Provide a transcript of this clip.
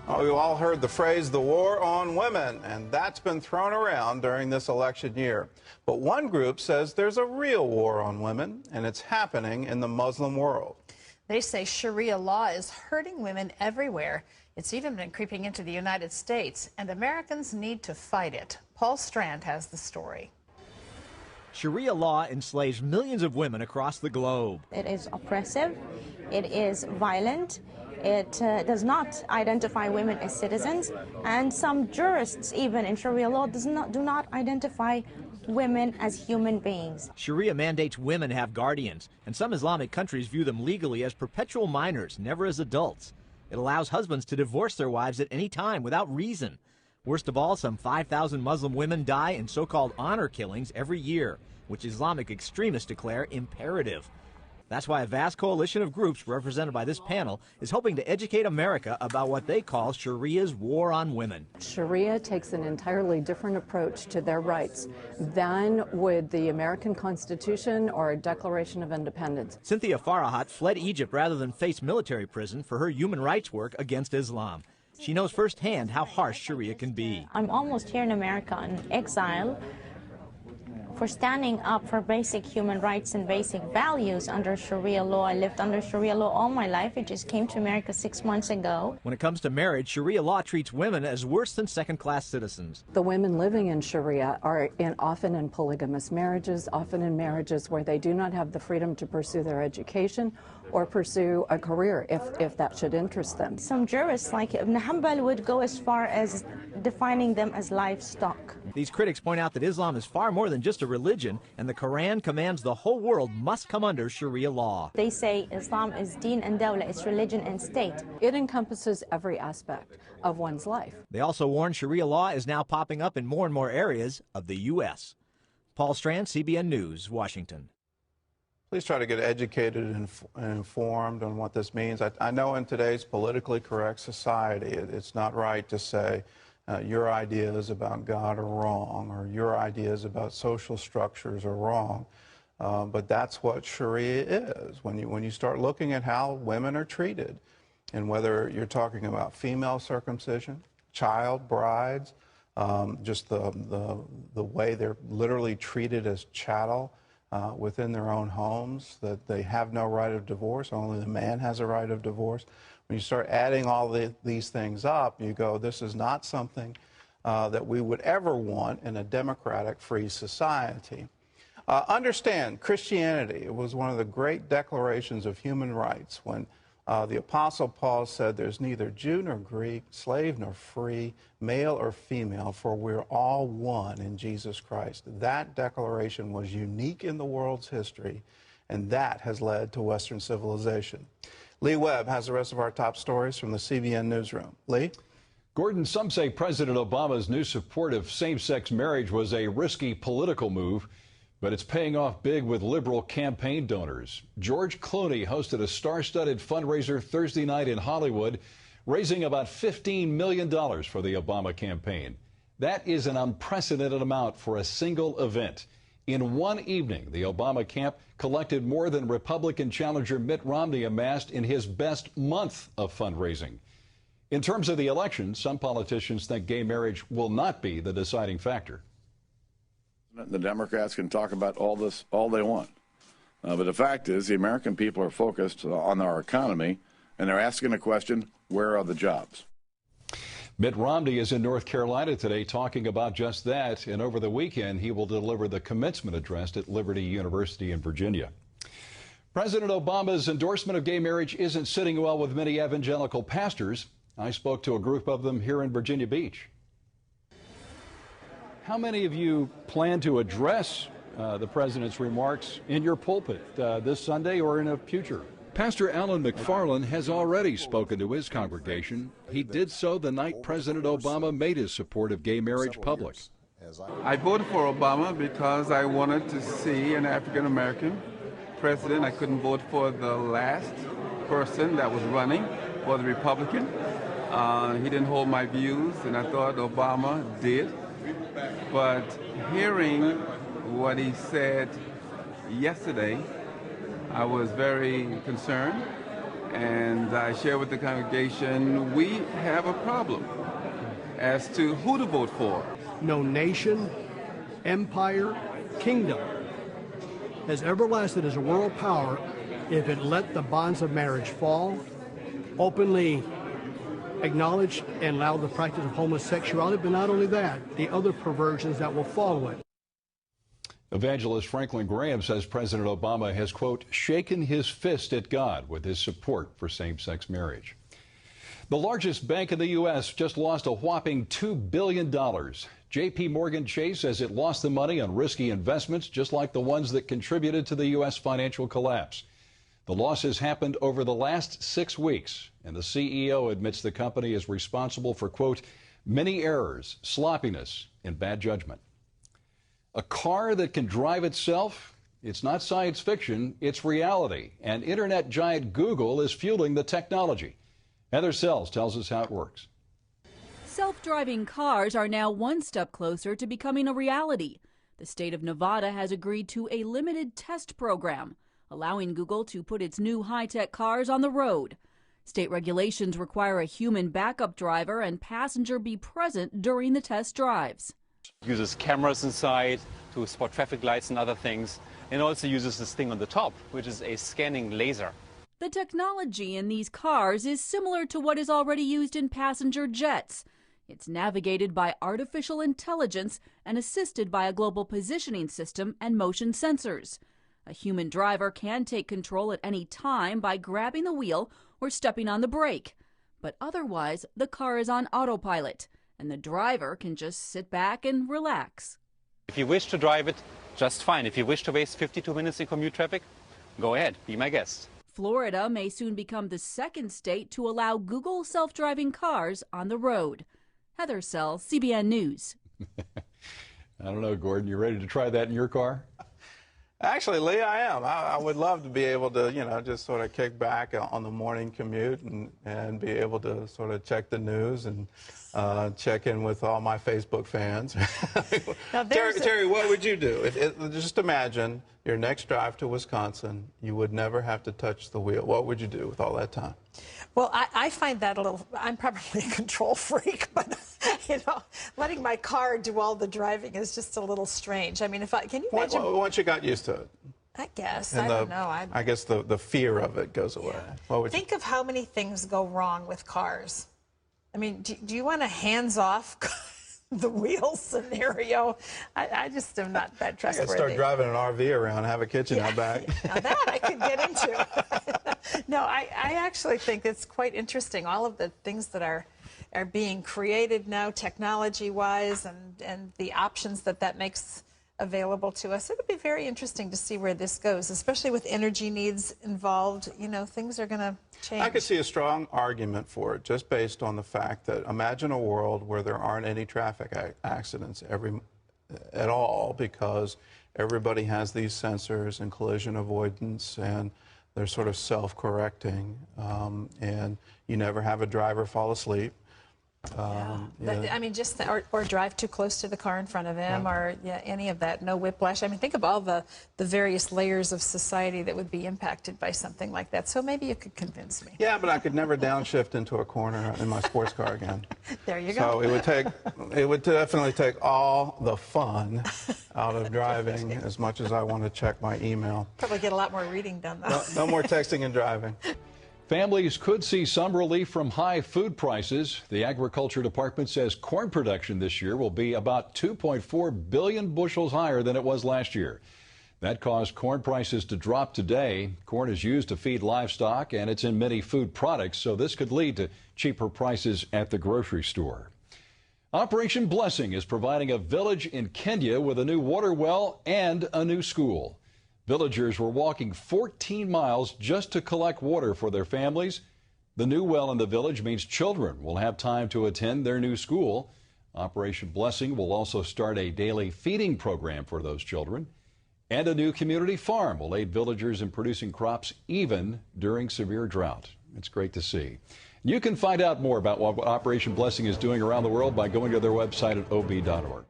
Well, we've all heard the phrase, the war on women, and that's been thrown around during this election year. But one group says there's a real war on women, and it's happening in the Muslim world. They say Sharia law is hurting women everywhere. It's even been creeping into the United States, and Americans need to fight it. Paul Strand has the story. Sharia law enslaves millions of women across the globe. It is oppressive, it is violent, it does not identify women as citizens, and some jurists even in Sharia law do not identify women as human beings. Sharia mandates women have guardians, and some Islamic countries view them legally as perpetual minors, never as adults. It allows husbands to divorce their wives at any time without reason. Worst of all, some 5,000 Muslim women die in so-called honor killings every year, which Islamic extremists declare imperative. That's why a vast coalition of groups represented by this panel is hoping to educate America about what they call Sharia's war on women. Sharia takes an entirely different approach to their rights than would the American Constitution or Declaration of Independence. Cynthia Farahat fled Egypt rather than face military prison for her human rights work against Islam. She knows firsthand how harsh Sharia can be. I'm almost here in America in exile for standing up for basic human rights and basic values under Sharia law. I lived under Sharia law all my life. I just came to America 6 months ago. When it comes to marriage, Sharia law treats women as worse than second-class citizens. The women living in Sharia are often in polygamous marriages, often in marriages where they do not have the freedom to pursue their education or pursue a career if that should interest them. Some jurists like Ibn Hanbal would go as far as defining them as livestock. These critics point out that Islam is far more than just a religion, and the Quran commands the whole world must come under Sharia law. They say Islam is deen and dawla, it's religion and state. It encompasses every aspect of one's life. They also warn Sharia law is now popping up in more and more areas of the U.S. Paul Strand, CBN News, Washington. Please try to get educated and informed on what this means. I know in today's politically correct society, it's not right to say your ideas about God are wrong or your ideas about social structures are wrong. But that's what Sharia is. When you start looking at how women are treated, and whether you're talking about female circumcision, child brides, just the way they're literally treated as chattel, within their own homes, that they have no right of divorce, only the man has a right of divorce. When you start adding all these things up, you go, this is not something that we would ever want in a democratic, free society. Understand, Christianity was one of the great declarations of human rights when the Apostle Paul said there's neither Jew nor Greek, slave nor free, male or female, for we're all one in Jesus Christ. That declaration was unique in the world's history, and that has led to Western civilization. Lee Webb has the rest of our top stories from the CBN Newsroom. Lee? Gordon, some say President Obama's new support of same-sex marriage was a risky political move, but it's paying off big with liberal campaign donors. George Clooney hosted a star-studded fundraiser Thursday night in Hollywood, raising about $15 million for the Obama campaign. That is an unprecedented amount for a single event. In one evening, the Obama camp collected more than Republican challenger Mitt Romney amassed in his best month of fundraising. In terms of the election, some politicians think gay marriage will not be the deciding factor. The Democrats can talk about all this all they want. But the fact is the American people are focused on our economy, and they're asking the question, where are the jobs? Mitt Romney is in North Carolina today talking about just that, and over the weekend he will deliver the commencement address at Liberty University in Virginia. President Obama's endorsement of gay marriage isn't sitting well with many evangelical pastors. I spoke to a group of them here in Virginia Beach. How many of you plan to address the president's remarks in your pulpit this Sunday or in a future? Pastor Alan McFarland has already spoken to his congregation. He did so the night President Obama made his support of gay marriage public. I voted for Obama because I wanted to see an African-American president. I couldn't vote for the last person that was running for the Republican. He didn't hold my views, and I thought Obama did. But hearing what he said yesterday, I was very concerned, and I share with the congregation, we have a problem as to who to vote for. No nation, empire, kingdom has ever lasted as a world power if it let the bonds of marriage fall, openly acknowledge and allow the practice of homosexuality, but not only that, the other perversions that will follow it. Evangelist Franklin Graham says President Obama has, quote, shaken his fist at God with his support for same-sex marriage. The largest bank in the U.S. just lost a whopping $2 billion. J.P. Morgan Chase says it lost the money on risky investments, just like the ones that contributed to the U.S. financial collapse. The losses happened over the last 6 weeks, and the CEO admits the company is responsible for, quote, many errors, sloppiness, and bad judgment. A car that can drive itself? It's not science fiction, it's reality. And internet giant Google is fueling the technology. Heather Sells tells us how it works. Self-driving cars are now one step closer to becoming a reality. The state of Nevada has agreed to a limited test program, allowing Google to put its new high-tech cars on the road. State regulations require a human backup driver and passenger be present during the test drives. It uses cameras inside to spot traffic lights and other things, and also uses this thing on the top, which is a scanning laser. The technology in these cars is similar to what is already used in passenger jets. It's navigated by artificial intelligence and assisted by a global positioning system and motion sensors. A human driver can take control at any time by grabbing the wheel or stepping on the brake. But otherwise, the car is on autopilot, and the driver can just sit back and relax. If you wish to drive it, just fine. If you wish to waste 52 minutes in commute traffic, go ahead, be my guest. Florida may soon become the second state to allow Google self-driving cars on the road. Heather Sells, CBN News. I don't know, Gordon, you ready to try that in your car? Actually, Lee, I am. I would love to be able to, just sort of kick back on the morning commute and be able to sort of check the news and check in with all my Facebook fans. Terry, what would you do? Just imagine your next drive to Wisconsin, you would never have to touch the wheel. What would you do with all that time? Well, I find that a little, I'm probably a control freak, but, letting my car do all the driving is just a little strange. I mean, can you imagine? Once you got used to it. I guess. And I don't know. I guess the fear of it goes away. Yeah. Think of how many things go wrong with cars. I mean, do you want a hands-off the wheel scenario? I just am not that trustworthy. I could start driving an RV around, have a kitchen out back. Now that I could get into. No, I actually think it's quite interesting, all of the things that are being created now technology-wise and the options that makes available to us. It'll be very interesting to see where this goes, especially with energy needs involved. Things are going to change. I could see a strong argument for it just based on the fact that imagine a world where there aren't any traffic accidents at all because everybody has these sensors and collision avoidance and they're sort of self-correcting and you never have a driver fall asleep. I mean, or drive too close to the car in front of him, or any of that. No whiplash. I mean, think of all the various layers of society that would be impacted by something like that. So maybe you could convince me. Yeah, but I could never downshift into a corner in my sports car again. There you go. So it would definitely take all the fun out of driving as much as I want to check my email. Probably get a lot more reading done though. No more texting and driving. Families could see some relief from high food prices. The Agriculture Department says corn production this year will be about 2.4 billion bushels higher than it was last year. That caused corn prices to drop today. Corn is used to feed livestock, and it's in many food products, so this could lead to cheaper prices at the grocery store. Operation Blessing is providing a village in Kenya with a new water well and a new school. Villagers were walking 14 miles just to collect water for their families. The new well in the village means children will have time to attend their new school. Operation Blessing will also start a daily feeding program for those children. And a new community farm will aid villagers in producing crops even during severe drought. It's great to see. You can find out more about what Operation Blessing is doing around the world by going to their website at ob.org.